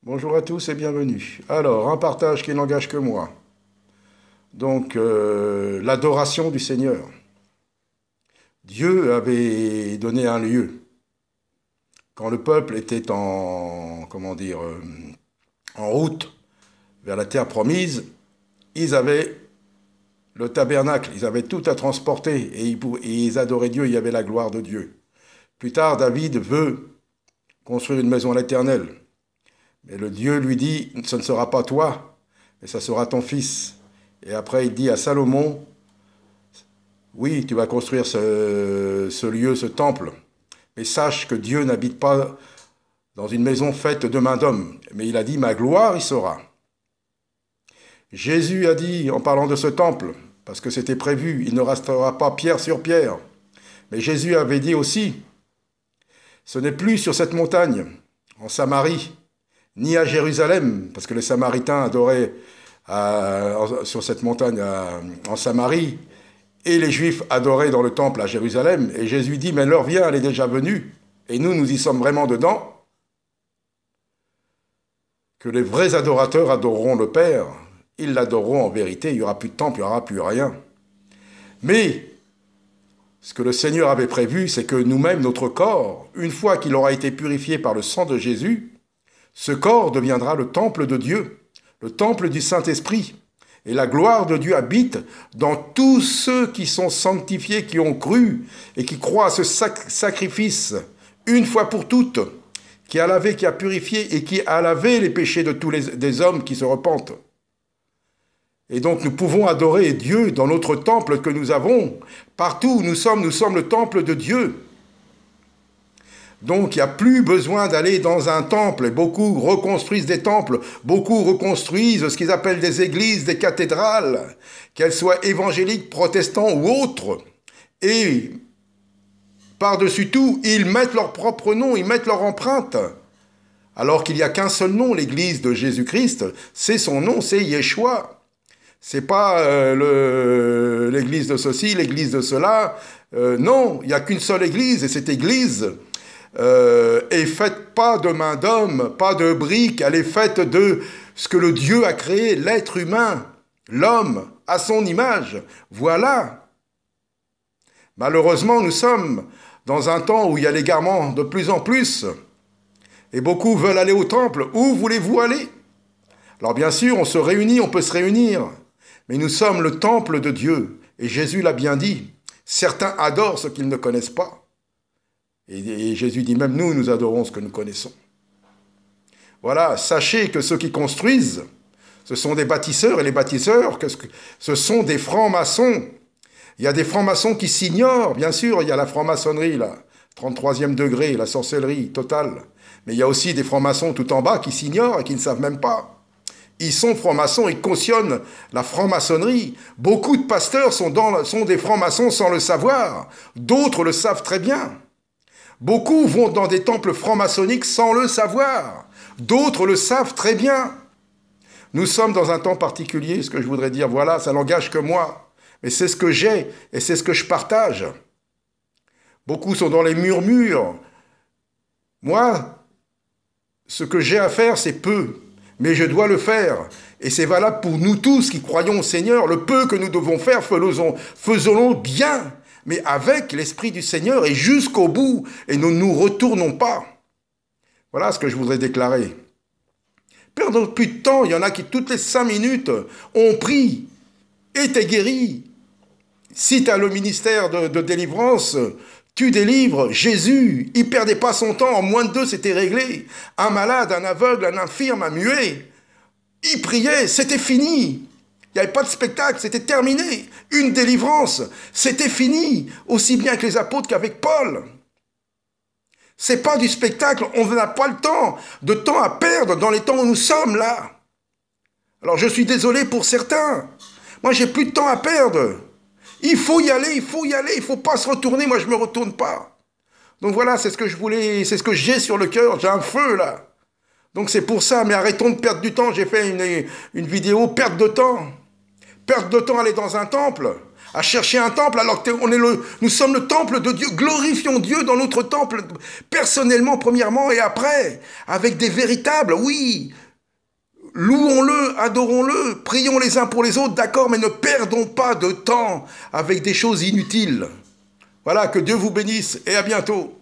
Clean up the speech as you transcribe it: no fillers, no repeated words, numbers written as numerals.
Bonjour à tous et bienvenue. Alors, un partage qui n'engage que moi. Donc, l'adoration du Seigneur. Dieu avait donné un lieu. Quand le peuple était en route vers la terre promise, ils avaient le tabernacle, ils avaient tout à transporter et ils adoraient Dieu, il y avait la gloire de Dieu. Plus tard, David veut construire une maison à l'Éternel. Mais le Dieu lui dit, ce ne sera pas toi, mais ça sera ton fils. Et après, il dit à Salomon, oui, tu vas construire ce lieu, ce temple, mais sache que Dieu n'habite pas dans une maison faite de main d'homme. Mais il a dit, ma gloire y sera. Jésus a dit, en parlant de ce temple, parce que c'était prévu, il ne restera pas pierre sur pierre. Mais Jésus avait dit aussi, ce n'est plus sur cette montagne, en Samarie, ni à Jérusalem, parce que les Samaritains adoraient sur cette montagne en Samarie, et les Juifs adoraient dans le temple à Jérusalem. Et Jésus dit, mais l'heure vient, elle est déjà venue, et nous y sommes vraiment dedans, que les vrais adorateurs adoreront le Père, ils l'adoreront en vérité, il n'y aura plus de temple, il n'y aura plus rien. Mais ce que le Seigneur avait prévu, c'est que nous-mêmes, notre corps, une fois qu'il aura été purifié par le sang de Jésus, ce corps deviendra le temple de Dieu, le temple du Saint-Esprit. Et la gloire de Dieu habite dans tous ceux qui sont sanctifiés, qui ont cru et qui croient à ce sacrifice, une fois pour toutes, qui a lavé, qui a purifié et qui a lavé les péchés de tous des hommes qui se repentent. Et donc nous pouvons adorer Dieu dans notre temple que nous avons. Partout où nous sommes le temple de Dieu. Donc il n'y a plus besoin d'aller dans un temple. Beaucoup reconstruisent des temples, beaucoup reconstruisent ce qu'ils appellent des églises, des cathédrales, qu'elles soient évangéliques, protestants ou autres. Et par-dessus tout, ils mettent leur propre nom, ils mettent leur empreinte. Alors qu'il n'y a qu'un seul nom, l'église de Jésus-Christ, c'est son nom, c'est Yeshua. C'est pas l'église de ceci, l'église de cela. Non, il n'y a qu'une seule église, et cette église est faite pas de main d'homme, pas de briques, elle est faite de ce que le Dieu a créé, l'être humain, l'homme, à son image. Voilà. Malheureusement, nous sommes dans un temps où il y a l'égarement de plus en plus, et beaucoup veulent aller au temple. Où voulez-vous aller? Alors bien sûr, on se réunit, on peut se réunir, mais nous sommes le temple de Dieu, et Jésus l'a bien dit. Certains adorent ce qu'ils ne connaissent pas. Et Jésus dit, même nous adorons ce que nous connaissons. Voilà, sachez que ceux qui construisent, ce sont des bâtisseurs, et les bâtisseurs, ce sont des francs-maçons. Il y a des francs-maçons qui s'ignorent, bien sûr, il y a la franc-maçonnerie, là, 33e degré, la sorcellerie totale. Mais il y a aussi des francs-maçons tout en bas qui s'ignorent et qui ne savent même pas. Ils sont francs-maçons, ils cautionnent la franc-maçonnerie. Beaucoup de pasteurs sont des francs-maçons sans le savoir. D'autres le savent très bien. Beaucoup vont dans des temples francs-maçonniques sans le savoir. D'autres le savent très bien. Nous sommes dans un temps particulier, ce que je voudrais dire, voilà, ça n'engage que moi. Mais c'est ce que j'ai et c'est ce que je partage. Beaucoup sont dans les murmures. Moi, ce que j'ai à faire, c'est peu. Mais je dois le faire. Et c'est valable pour nous tous qui croyons au Seigneur. Le peu que nous devons faire, faisons-le bien, mais avec l'Esprit du Seigneur et jusqu'au bout. Et ne nous retournons pas. Voilà ce que je voudrais déclarer. Perdons plus de temps. Il y en a qui, toutes les 5 minutes, ont pris et t'es guéri. Si tu as le ministère de délivrance, tu délivres. Jésus, il ne perdait pas son temps. En moins de 2, c'était réglé. Un malade, un aveugle, un infirme, un muet. Il priait, c'était fini. Il n'y avait pas de spectacle, c'était terminé. Une délivrance, c'était fini. Aussi bien que les apôtres qu'avec Paul. C'est pas du spectacle, on n'a pas le temps. De temps à perdre dans les temps où nous sommes là. Alors je suis désolé pour certains. Moi, j'ai plus de temps à perdre. Il faut y aller, il ne faut pas se retourner, moi je ne me retourne pas. Donc voilà, c'est ce que je voulais, c'est ce que j'ai sur le cœur, j'ai un feu là. Donc c'est pour ça, mais arrêtons de perdre du temps, j'ai fait une vidéo, perte de temps. Perte de temps, aller dans un temple. à chercher un temple alors que nous sommes le temple de Dieu. Glorifions Dieu dans notre temple, personnellement, premièrement, et après, avec des véritables, oui, louons-le, adorons-le, prions les uns pour les autres, d'accord, mais ne perdons pas de temps avec des choses inutiles. Voilà, que Dieu vous bénisse et à bientôt.